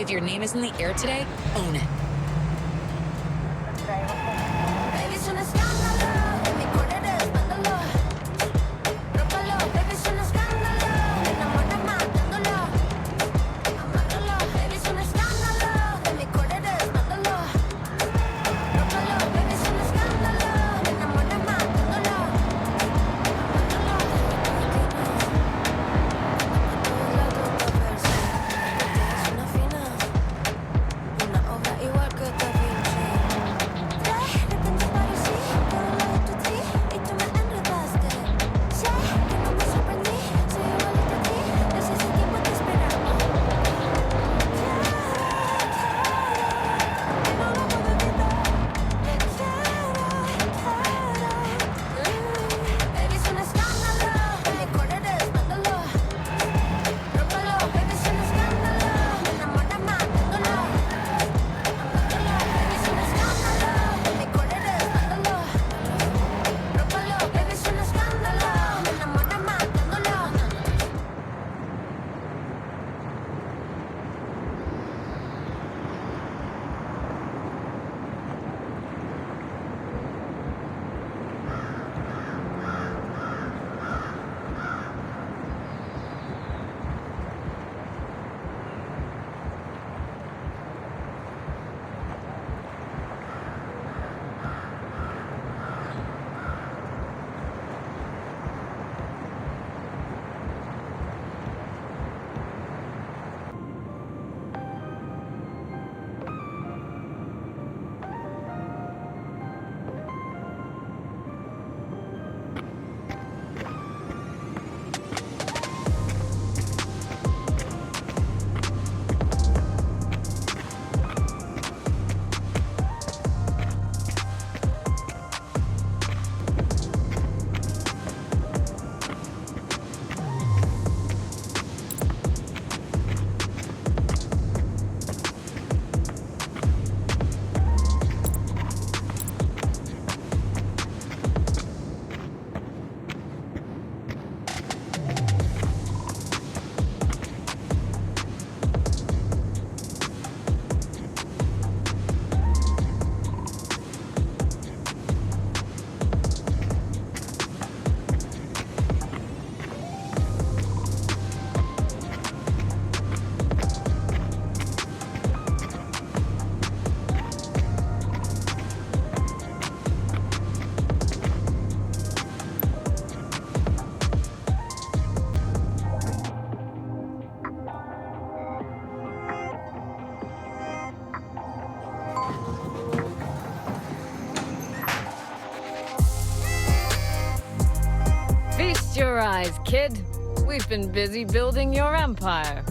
If your name is in the air today, own it. Feast your eyes, kid. We've been busy building your empire.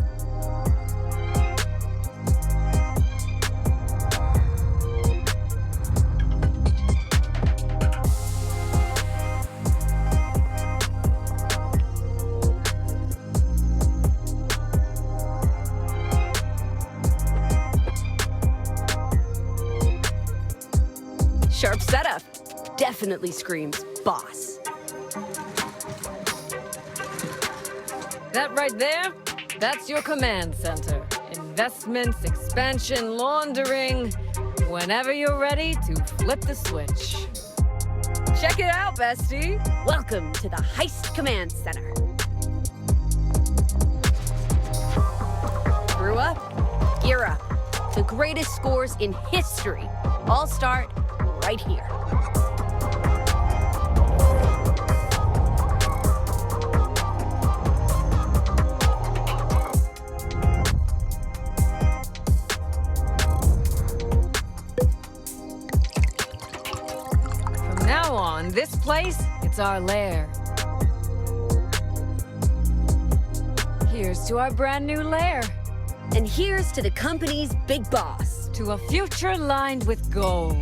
Sharp setup. Definitely screams boss. That right there, that's your command center. Investments, expansion, laundering. Whenever you're ready to flip the switch. Check it out, bestie. Welcome to the Heist Command Center. Brew up, gear up. The greatest scores in history all start right here. From now on, this place, it's our lair. Here's to our brand new lair. And here's to the company's big boss. To a future lined with gold.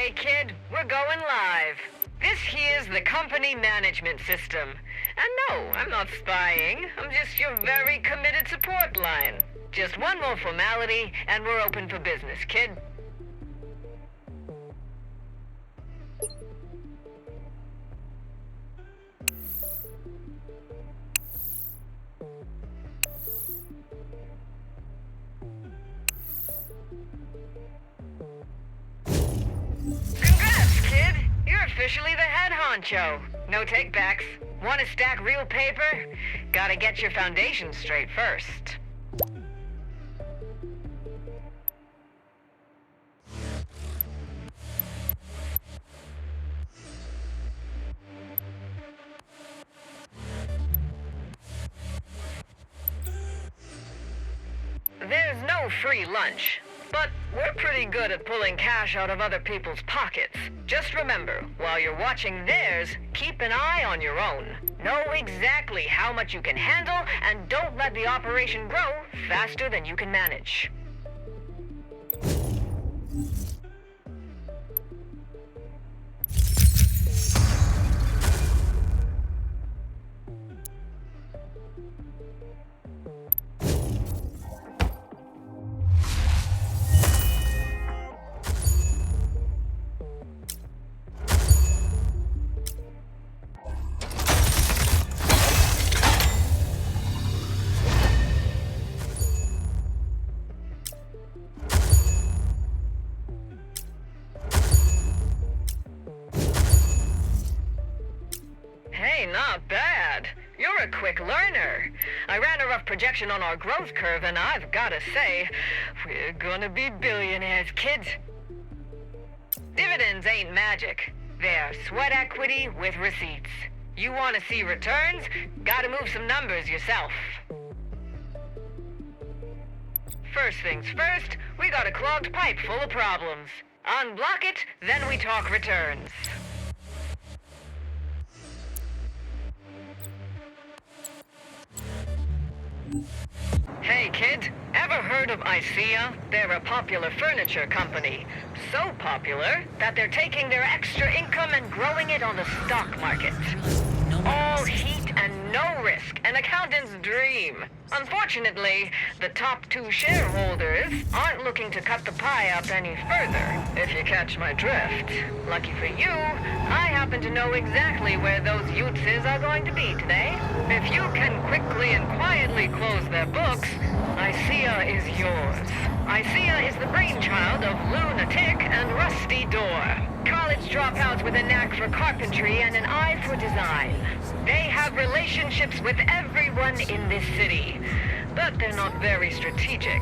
Okay, kid, we're going live. This here's the company management system. And no, I'm not spying. I'm just your very committed support line. Just one more formality, and we're open for business, kid. Congrats, kid! You're officially the head honcho. No takebacks. Want to stack real paper? Gotta get your foundation straight first. There's no free lunch, but we're pretty good at pulling cash out of other people's pockets. Just remember, while you're watching theirs, keep an eye on your own. Know exactly how much you can handle, and don't let the operation grow faster than you can manage. Hey, not bad. You're a quick learner. I ran a rough projection on our growth curve, and I've gotta say, we're gonna be billionaires, kids. Dividends ain't magic. They're sweat equity with receipts. You want to see returns? Gotta move some numbers yourself. First things first, we got a clogged pipe full of problems. Unblock it, then we talk returns. Hey kid, ever heard of ICEA? They're a popular furniture company. So popular that they're taking their extra income and growing it on the stock market. All heat and no risk, an accountant's dream. Unfortunately, the top two shareholders aren't looking to cut the pie up any further, if you catch my drift. Lucky for you, I happen to know exactly where those Yutzes are going to be today. If you can quickly and quietly close their books, ICEA is yours. ICEA is the brainchild of Lunatic and Rusty Door. College dropouts with a knack for carpentry and an eye for design. They have relationships with everyone in this city, but they're not very strategic.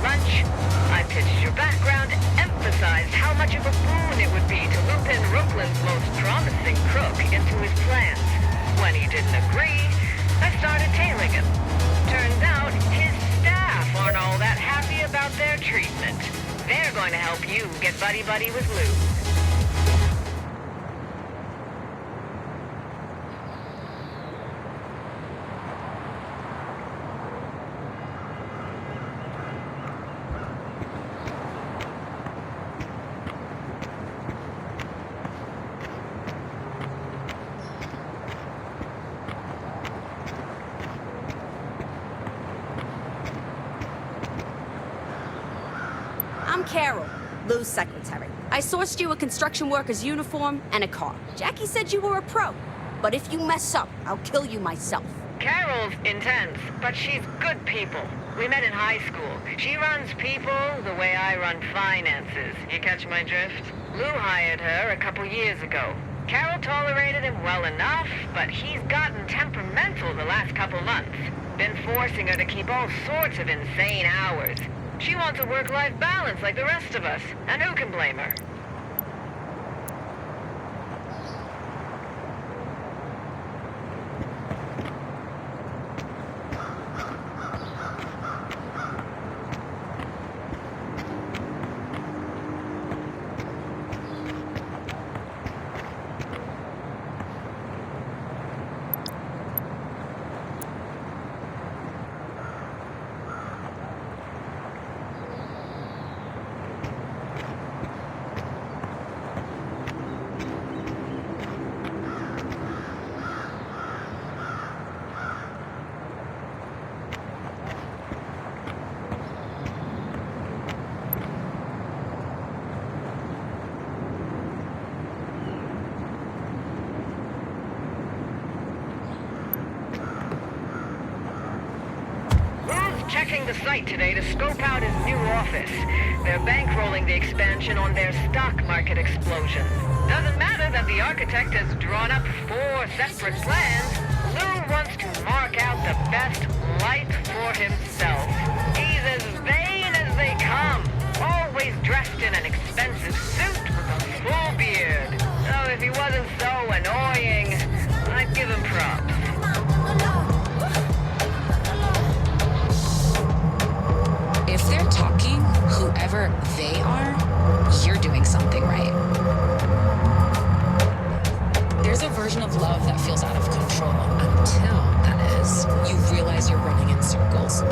lunch. I pitched your background, emphasized how much of a boon it would be to loop in Brooklyn's most promising crook into his plans. When he didn't agree, I started tailing him. Turns out, his staff aren't all that happy about their treatment. They're going to help you get buddy-buddy with Lou. I'm Carol, Lou's secretary. I sourced you a construction worker's uniform and a car. Jackie said you were a pro, but if you mess up, I'll kill you myself. Carol's intense, but she's good people. We met in high school. She runs people the way I run finances. You catch my drift? Lou hired her a couple years ago. Carol tolerated him well enough, but he's gotten temperamental the last couple months. Been forcing her to keep all sorts of insane hours. She wants a work-life balance like the rest of us, and who can blame her? Checking the site today to scope out his new office. They're bankrolling the expansion on their stock market explosion. Doesn't matter that the architect has drawn up 4 separate plans. Lou wants to mark out the best life for himself. He's as vain as they come. Always dressed in an expensive suit with a full beard. So if he wasn't so annoying, I'd give him props. If they're talking, whoever they are, you're doing something right. There's a version of love that feels out of control until, that is, you realize you're running in circles.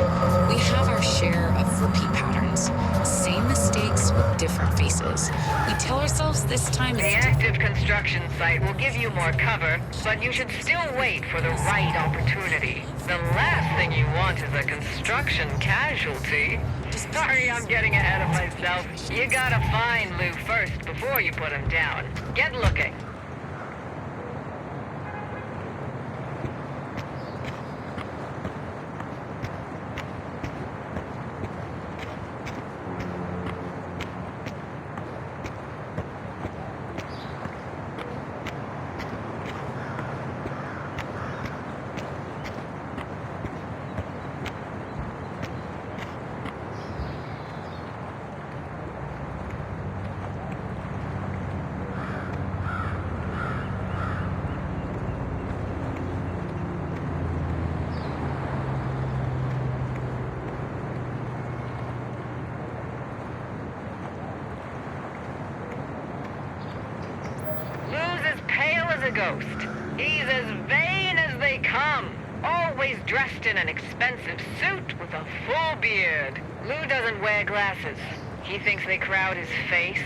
We have our share of repeat patterns. Same mistakes with different faces. We tell ourselves this time is the active construction site will give you more cover, but you should still wait for the right opportunity. The last thing you want is a construction casualty. Sorry, I'm getting ahead of myself. You gotta find Lou first before you put him down. Get looking. A ghost. He's as vain as they come. Always dressed in an expensive suit with a full beard. Lou doesn't wear glasses. He thinks they crowd his face.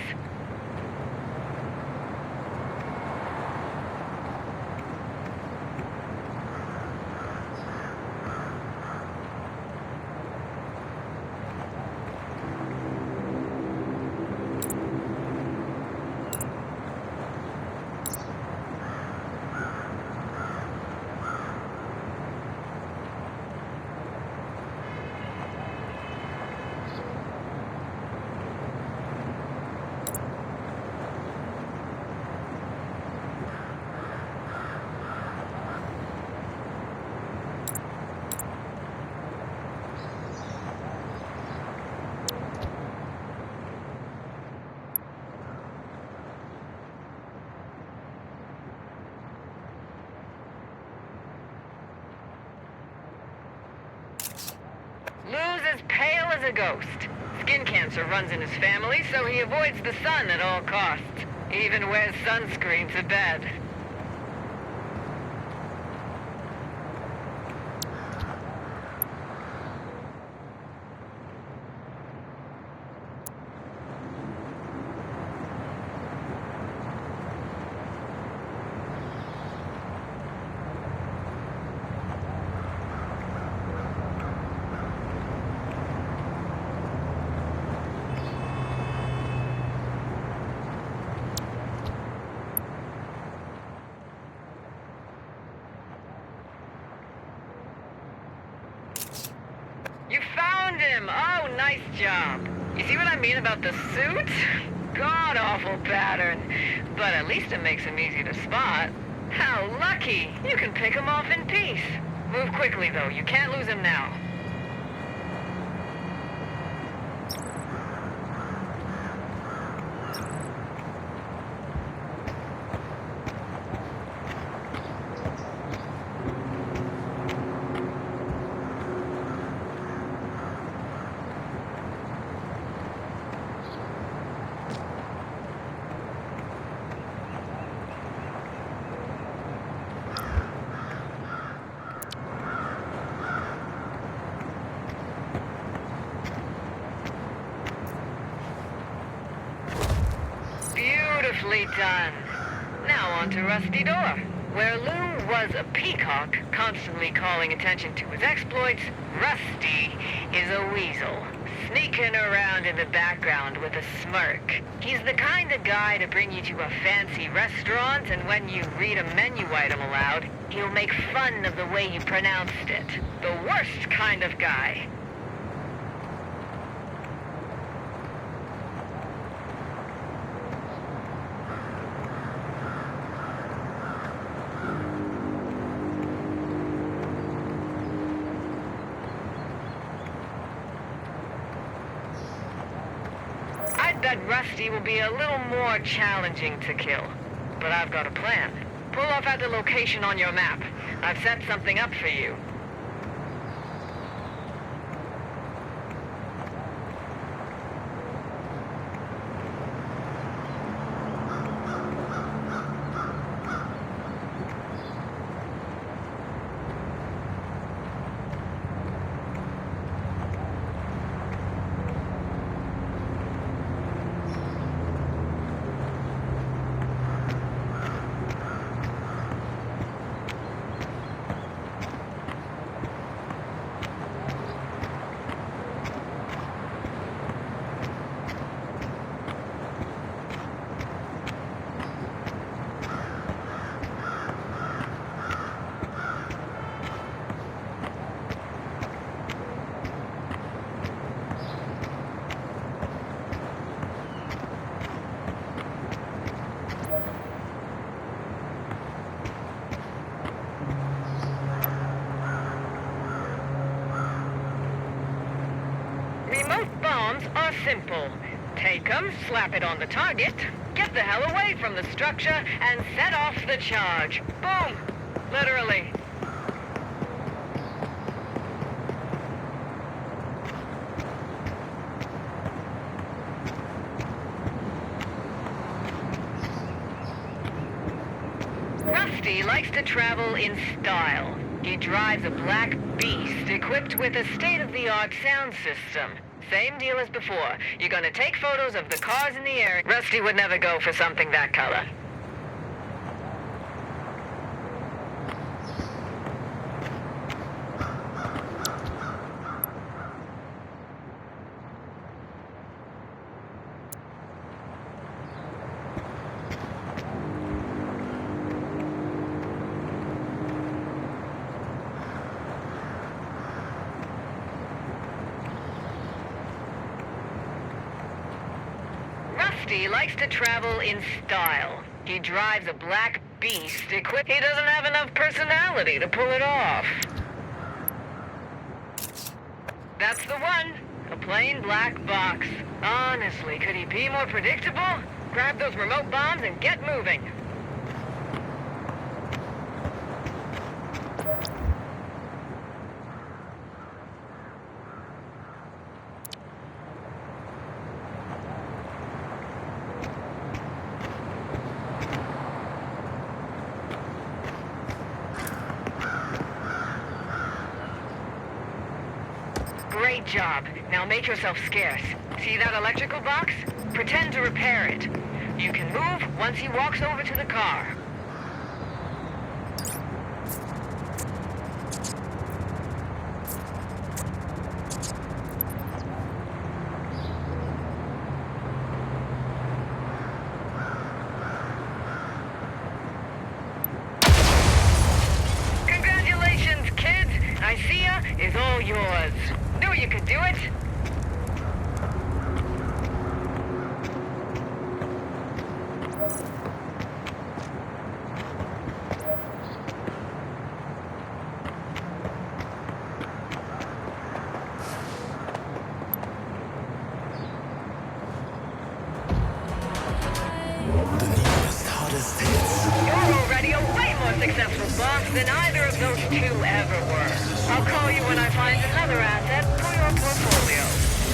Lou's as pale as a ghost. Skin cancer runs in his family, so he avoids the sun at all costs. Even wears sunscreen to bed. You found him! Oh, nice job. You see what I mean about the suit? God-awful pattern. But at least it makes him easy to spot. How lucky! You can pick him off in peace. Move quickly, though. You can't lose him now. Beautifully done. Now on to Rusty Door. Where Lou was a peacock, constantly calling attention to his exploits, Rusty is a weasel, sneaking around in the background with a smirk. He's the kind of guy to bring you to a fancy restaurant, and when you read a menu item aloud, he'll make fun of the way you pronounced it. The worst kind of guy. That Rusty will be a little more challenging to kill. But I've got a plan. Pull off at the location on your map. I've set something up for you. Remote bombs are simple. Take them, slap it on the target, get the hell away from the structure, and set off the charge. Boom! Literally. Rusty likes to travel in style. He drives a black beast equipped with a state-of-the-art sound system. Same deal as before. You're gonna take photos of the cars in the area. Rusty would never go for something that color. Rusty likes to travel in style. He drives a black beast equipped. He doesn't have enough personality to pull it off. That's the one. A plain black box. Honestly, could he be more predictable? Grab those remote bombs and get moving. Great job. Now make yourself scarce. See that electrical box? Pretend to repair it. You can move once he walks over to the car. Congratulations, kids! Nicaea is all yours. Knew you could do it. The newest, hottest hits. You're already a way more successful boss than either of those two ever were. I'll call you when I find another asset for your portfolio.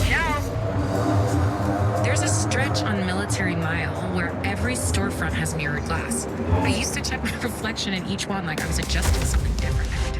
Ciao. There's a stretch on Military Mile where every storefront has mirrored glass. I used to check my reflection in each one like I was adjusting something different every time.